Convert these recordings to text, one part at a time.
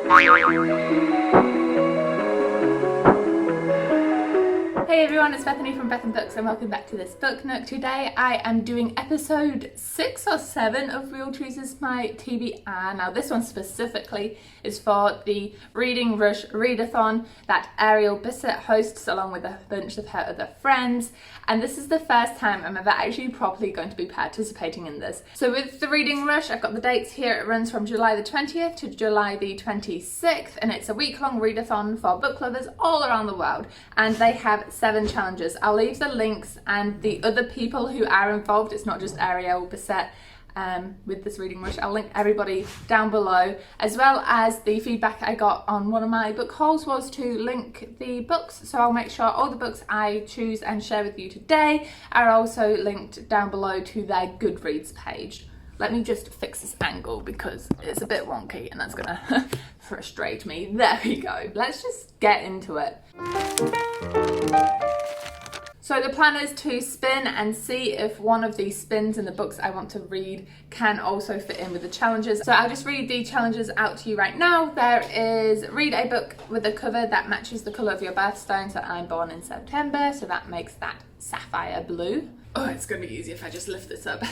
Hey everyone, it's Bethany from Beth and Books and welcome back to this Book Nook. Today I am doing episode 6 or 7 of Real Chooses My TBR. Now this one specifically is for the Reading Rush Readathon that Ariel Bissett hosts along with a bunch of her other friends, and this is the first time I'm ever actually properly going to be participating in this. So with the Reading Rush, I've got the dates here. It runs from July the 20th to July the 26th, and it's a week-long readathon for book lovers all around the world, and they have 7 challenges. I'll leave the links and the other people who are involved. It's not just Ariel Bissett with this Reading Rush. I'll link everybody down below, as well as the feedback I got on one of my book hauls was to link the books. So I'll make sure all the books I choose and share with you today are also linked down below to their Goodreads page. Let me just fix this angle because it's a bit wonky and that's gonna frustrate me. There we go. Let's just get into it. So the plan is to spin and see if one of these spins in the books I want to read can also fit in with the challenges. So I'll just read the challenges out to you right now. There is read a book with a cover that matches the colour of your birthstone. So I'm born in September, so that makes that sapphire blue. Oh, it's going to be easy if I just lift this up.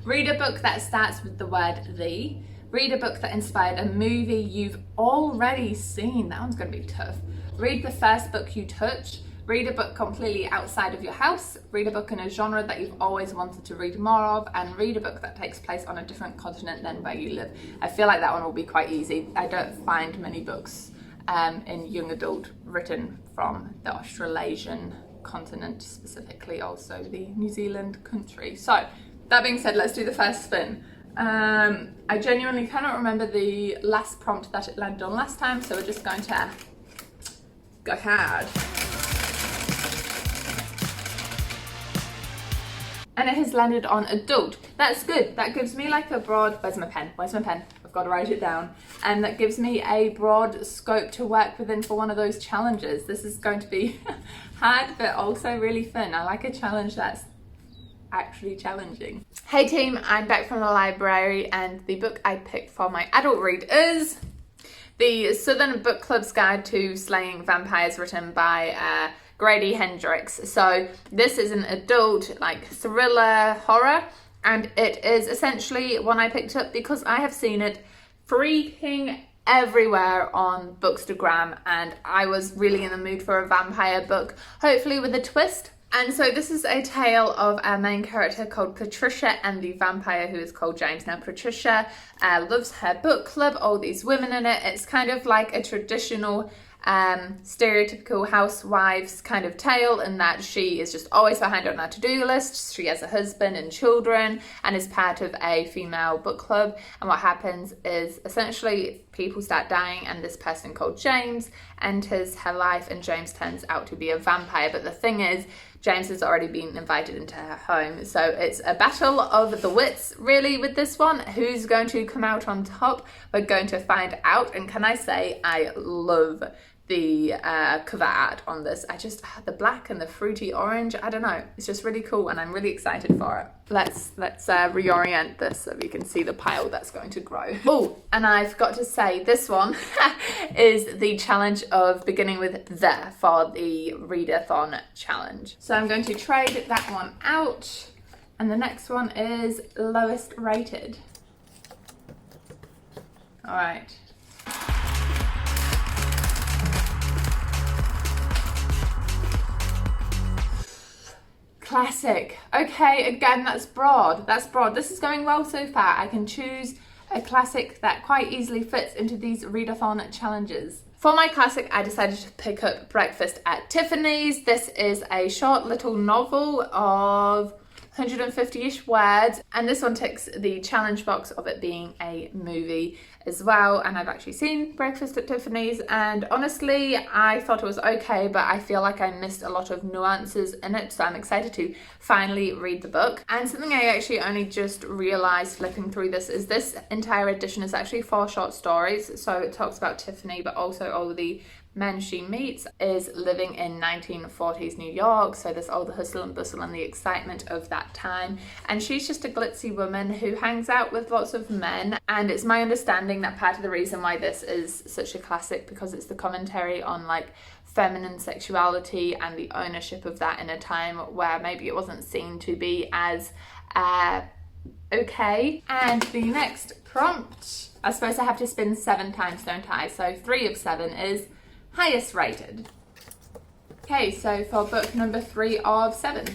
Read a book that starts with the word the. Read a book that inspired a movie you've already seen. That one's going to be tough. Read the first book you touch. Read a book completely outside of your house. Read a book in a genre that you've always wanted to read more of, and read a book that takes place on a different continent than where you live. I feel like that one will be quite easy. I don't find many books in young adult written from the Australasian continent, specifically also the New Zealand country. So that being said, let's do the first spin. I genuinely cannot remember the last prompt that it landed on last time, so we're just going to go hard. And it has landed on adult. That's good. That gives me like a broad, where's my pen? I've got to write it down. And that gives me a broad scope to work within for one of those challenges. This is going to be hard, but also really fun. I like a challenge that's actually challenging. Hey team, I'm back from the library, and the book I picked for my adult read is the Southern Book Club's Guide to Slaying Vampires, written by Grady Hendrix. So this is an adult like thriller horror, and it is essentially one I picked up because I have seen it freaking everywhere on Bookstagram, and I was really in the mood for a vampire book, hopefully with a twist. And so this is a tale of our main character called Patricia and the vampire who is called James. Now Patricia loves her book club, all these women in it. It's kind of like a traditional stereotypical housewives kind of tale, in that she is just always behind on her to-do list. She has a husband and children and is part of a female book club, and what happens is essentially people start dying and this person called James enters her life, and James turns out to be a vampire. But the thing is, James has already been invited into her home, so it's a battle of the wits really with this one. Who's going to come out on top? We're going to find out. And can I say, I love the cover art on this. I just the black and the fruity orange, I don't know, it's just really cool, and I'm really excited for it. Let's reorient this so we can see the pile that's going to grow. Oh, and I've got to say, this one is the challenge of beginning with the for the Readathon challenge. So I'm going to trade that one out, and the next one is lowest rated. All right. Classic. Okay, again, that's broad. This is going well so far. I can choose a classic that quite easily fits into these readathon challenges. For my classic, I decided to pick up Breakfast at Tiffany's. This is a short little novel of 150-ish words, and this one ticks the challenge box of it being a movie as well. And I've actually seen Breakfast at Tiffany's, and honestly I thought it was okay, but I feel like I missed a lot of nuances in it, so I'm excited to finally read the book. And something I actually only just realized flipping through this is this entire edition is actually 4 short stories. So it talks about Tiffany, but also all the men she meets is living in 1940s New York, so there's all the hustle and bustle and the excitement of that time, and she's just a glitzy woman who hangs out with lots of men. And it's my understanding understanding that part of the reason why this is such a classic, because it's the commentary on like feminine sexuality and the ownership of that in a time where maybe it wasn't seen to be as okay. And the next prompt, I suppose I have to spin 7 times, don't I? So 3 of 7 is highest rated. Okay, so for book number 3 of 7.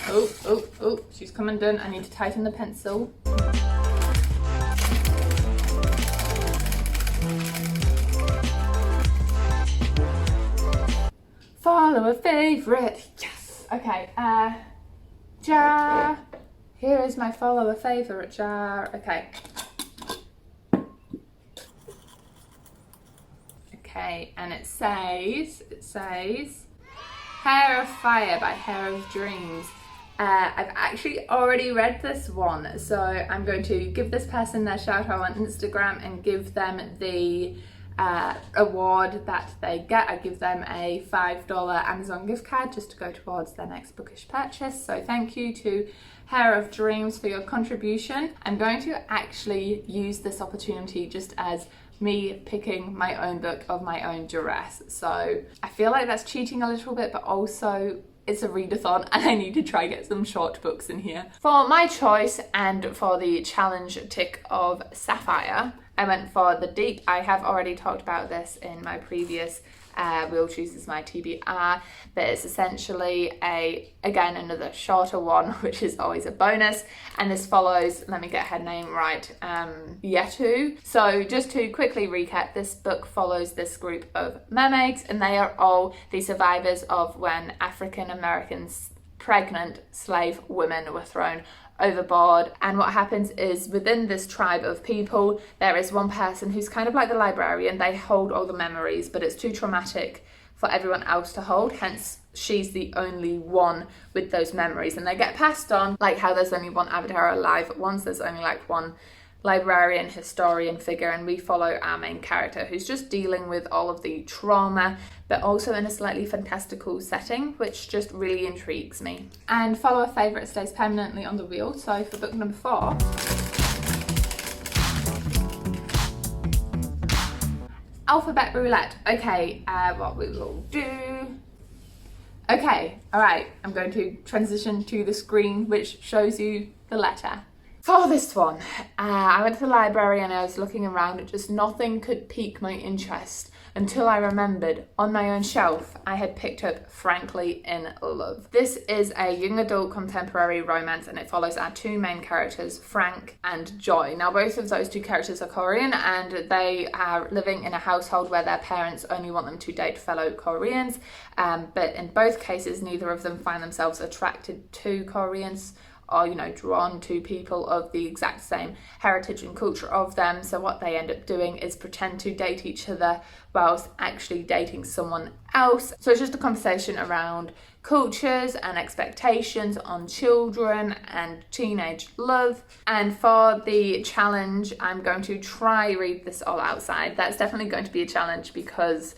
Oh, she's come undone. I need to tighten the pencil. Follow a favourite. Yes. Okay. Jar. Here is my follow a favourite jar. Okay. Okay, and it says Hair of Fire by Hair of Dreams. I've actually already read this one, so I'm going to give this person their shout out on Instagram and give them the award that they get. I give them a $5 Amazon gift card just to go towards their next bookish purchase. So thank you to Hair of Dreams for your contribution. I'm going to actually use this opportunity just as me picking my own book of my own duress. So I feel like that's cheating a little bit, but also it's a readathon and I need to try get some short books in here. For my choice and for the challenge tick of Sapphire, I went for The Deep. I have already talked about this in my previous Will Chooses My TBR, but it's essentially again another shorter one, which is always a bonus, and this follows, let me get her name right, Yetu. So just to quickly recap, this book follows this group of mermaids, and they are all the survivors of when African Americans pregnant slave women were thrown overboard. And what happens is within this tribe of people there is one person who's kind of like the librarian. They hold all the memories, but it's too traumatic for everyone else to hold, hence she's the only one with those memories, and they get passed on like how there's only one avatar alive at once. There's only like one librarian historian figure, and we follow our main character who's just dealing with all of the trauma, but also in a slightly fantastical setting, which just really intrigues me. And follow a favourite stays permanently on the wheel. So for book number 4, Alphabet Roulette. Okay, what we will do. Okay, all right, I'm going to transition to the screen which shows you the letter. For this one, I went to the library and I was looking around, and just nothing could pique my interest until I remembered on my own shelf I had picked up Frankly in Love. This is a young adult contemporary romance, and it follows our 2 main characters, Frank and Joy. Now both of those 2 characters are Korean, and they are living in a household where their parents only want them to date fellow Koreans, but in both cases neither of them find themselves attracted to Koreans or, you know, drawn to people of the exact same heritage and culture of them. So what they end up doing is pretend to date each other whilst actually dating someone else. So it's just a conversation around cultures and expectations on children and teenage love. And for the challenge, I'm going to try read this all outside. That's definitely going to be a challenge because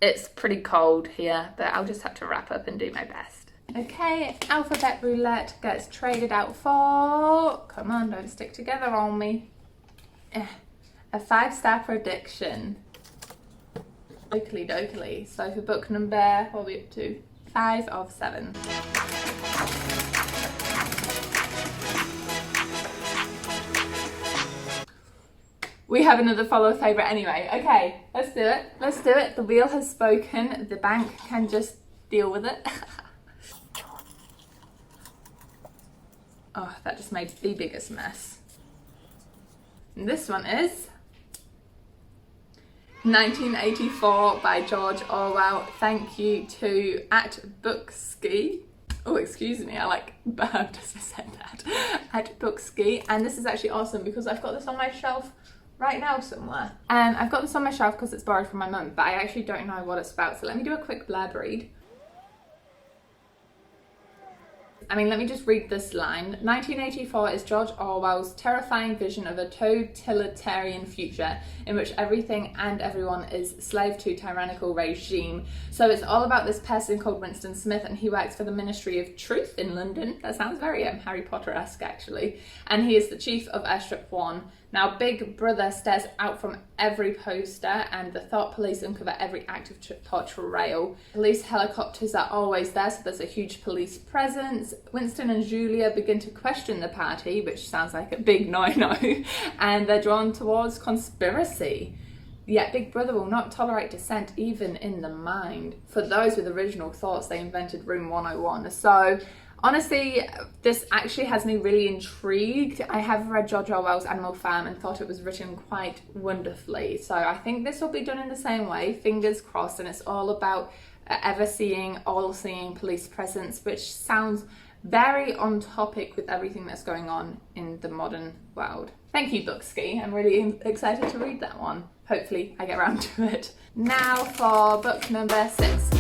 it's pretty cold here, but I'll just have to wrap up and do my best. Okay, Alphabet Roulette gets traded out for, come on, don't stick together on me, a 5-star prediction. Oakley dokley. So for book number, what are we up to? 5 of 7. We have another follow favourite anyway. Okay, let's do it. Let's do it. The wheel has spoken. The bank can just deal with it. Oh, that just made the biggest mess. And this one is 1984 by George Orwell. Thank you to @Bookski. Oh, excuse me, I like burped as I said that. @Bookski. And this is actually awesome because I've got this on my shelf right now somewhere. And I've got this on my shelf because it's borrowed from my mum, but I actually don't know what it's about. So let me do a quick blurb read. Let me just read this line. 1984 is George Orwell's terrifying vision of a totalitarian future in which everything and everyone is slave to tyrannical regime. So it's all about this person called Winston Smith, and he works for the Ministry of Truth in London. That sounds very Harry Potter-esque actually. And he is the chief of Airstrip 1, Now, Big Brother stares out from every poster and the thought police uncover every active portrayal. Police helicopters are always there, so there's a huge police presence. Winston and Julia begin to question the party, which sounds like a big no-no, and they're drawn towards conspiracy. Yet Big Brother will not tolerate dissent even in the mind. For those with original thoughts, they invented Room 101. So honestly, this actually has me really intrigued. I have read George Orwell's Animal Farm and thought it was written quite wonderfully. So I think this will be done in the same way, fingers crossed, and it's all about ever-seeing, all-seeing police presence, which sounds very on topic with everything that's going on in the modern world. Thank you, Bookski. I'm really excited to read that one. Hopefully I get around to it. Now for book number 6.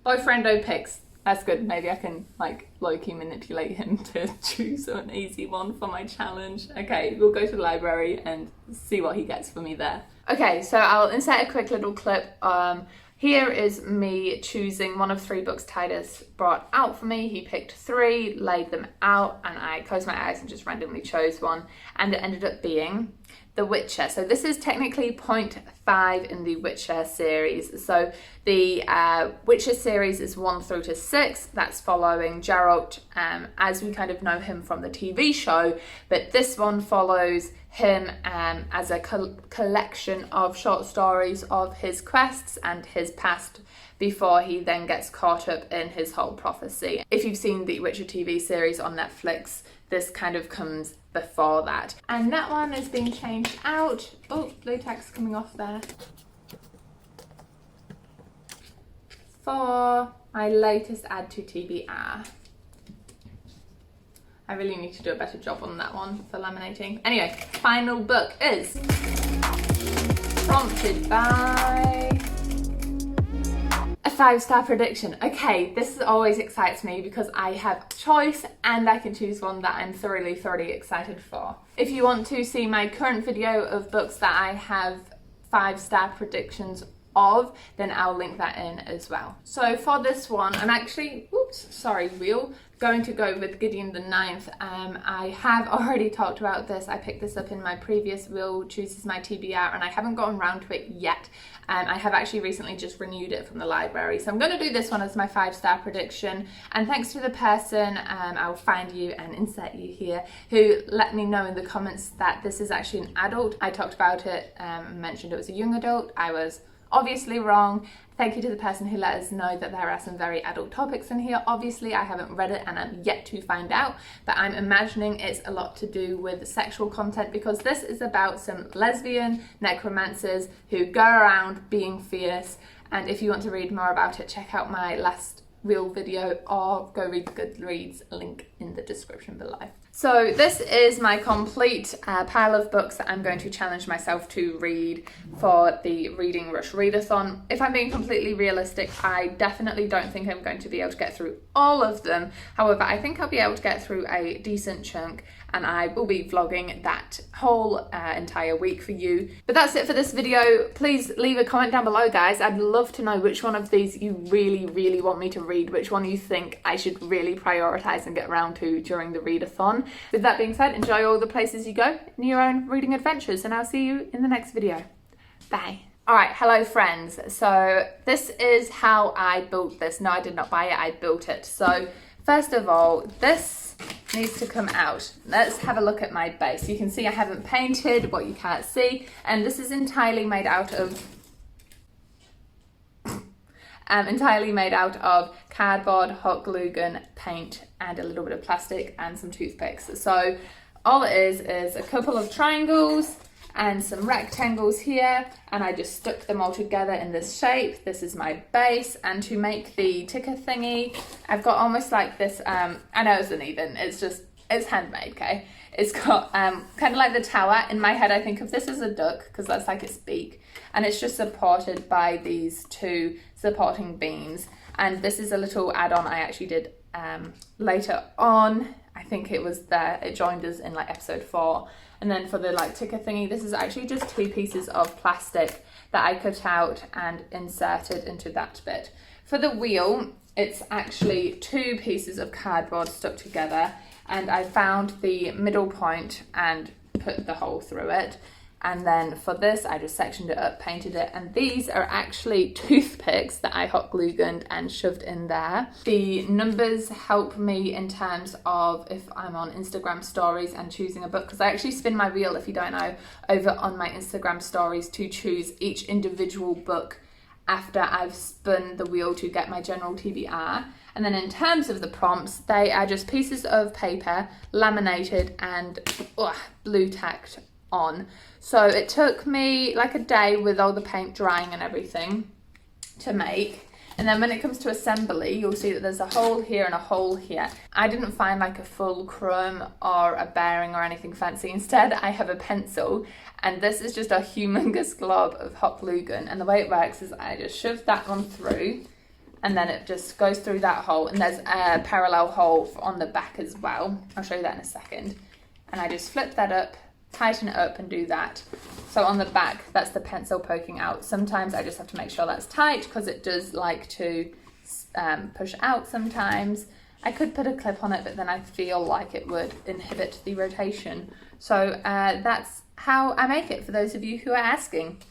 Boyfriendo picks. That's good. Maybe I can like low-key manipulate him to choose an easy one for my challenge. Okay, we'll go to the library and see what he gets for me there. Okay, so I'll insert a quick little clip. Here is me choosing one of 3 books Titus brought out for me. He picked 3, laid them out, and I closed my eyes and just randomly chose one, and it ended up being The Witcher. So this is technically point 5 in the Witcher series. So the Witcher series is 1 through to 6. That's following Geralt as we kind of know him from the TV show, but this one follows him as a collection of short stories of his quests and his past before he then gets caught up in his whole prophecy. If you've seen the Witcher TV series on Netflix, this kind of comes before that. And that one is being changed out. Oh, blue text coming off there. For my latest add to TBR. I really need to do a better job on that one for laminating. Anyway, final book is prompted by a 5-star prediction. Okay, this always excites me because I have choice and I can choose one that I'm thoroughly excited for. If you want to see my current video of books that I have 5-star predictions of, then I'll link that in as well. So for this one, I'm actually, going to go with Gideon the Ninth. I have already talked about this. I picked this up in my previous Will Chooses My TBR and I haven't gotten around to it yet. I have actually recently just renewed it from the library. So I'm going to do this one as my 5-star prediction. And thanks to the person, I'll find you and insert you here, who let me know in the comments that this is actually an adult. I talked about it, mentioned it was a young adult. I was obviously wrong. Thank you to the person who let us know that there are some very adult topics in here. Obviously, I haven't read it and I'm yet to find out, but I'm imagining it's a lot to do with sexual content because this is about some lesbian necromancers who go around being fierce. And if you want to read more about it, check out my last real video or go read Goodreads, link in the description below. So this is my complete pile of books that I'm going to challenge myself to read for the Reading Rush Readathon. If I'm being completely realistic, I definitely don't think I'm going to be able to get through all of them. However, I think I'll be able to get through a decent chunk and I will be vlogging that whole entire week for you. But that's it for this video. Please leave a comment down below, guys. I'd love to know which one of these you really want me to read, which one you think I should really prioritize and get around to during the readathon. With that being said, enjoy all the places you go in your own reading adventures, and I'll see you in the next video. Bye. Alright, hello friends. So this is how I built this. No, I did not buy it, I built it. So first of all, this needs to come out. Let's have a look at my base. You can see I haven't painted what you can't see, and this is entirely made out of cardboard, hot glue gun, paint, and a little bit of plastic and some toothpicks. So all it is a couple of triangles and some rectangles here, and I just stuck them all together in this shape. This is my base, and to make the ticker thingy, I've got almost like this, I know it's uneven, it's handmade, okay? It's got kind of like the tower. In my head, I think of this as a duck because that's like its beak, and it's just supported by these 2 supporting beams. And this is a little add-on I actually did later on. I think it was there, it joined us in like episode 4. And then for the like ticker thingy, this is actually just 2 pieces of plastic that I cut out and inserted into that bit. For the wheel, it's actually 2 pieces of cardboard stuck together, and I found the middle point and put the hole through it. And then for this, I just sectioned it up, painted it, and these are actually toothpicks that I hot glue gunned and shoved in there. The numbers help me in terms of if I'm on Instagram stories and choosing a book, because I actually spin my wheel, if you don't know, over on my Instagram stories to choose each individual book after I've spun the wheel to get my general TBR. And then in terms of the prompts, they are just pieces of paper, laminated and blue tacked on. So it took me like a day with all the paint drying and everything to make. And then when it comes to assembly, you'll see that there's a hole here and a hole here. I didn't find like a fulcrum or a bearing or anything fancy. Instead, I have a pencil, and this is just a humongous glob of hot glue gun. And the way it works is I just shove that one through, and then it just goes through that hole. And there's a parallel hole on the back as well. I'll show you that in a second. And I just flip that up, tighten it up and do that. So on the back, that's the pencil poking out. Sometimes I just have to make sure that's tight because it does like to push out sometimes. I could put a clip on it, but then I feel like it would inhibit the rotation. So that's how I make it, for those of you who are asking.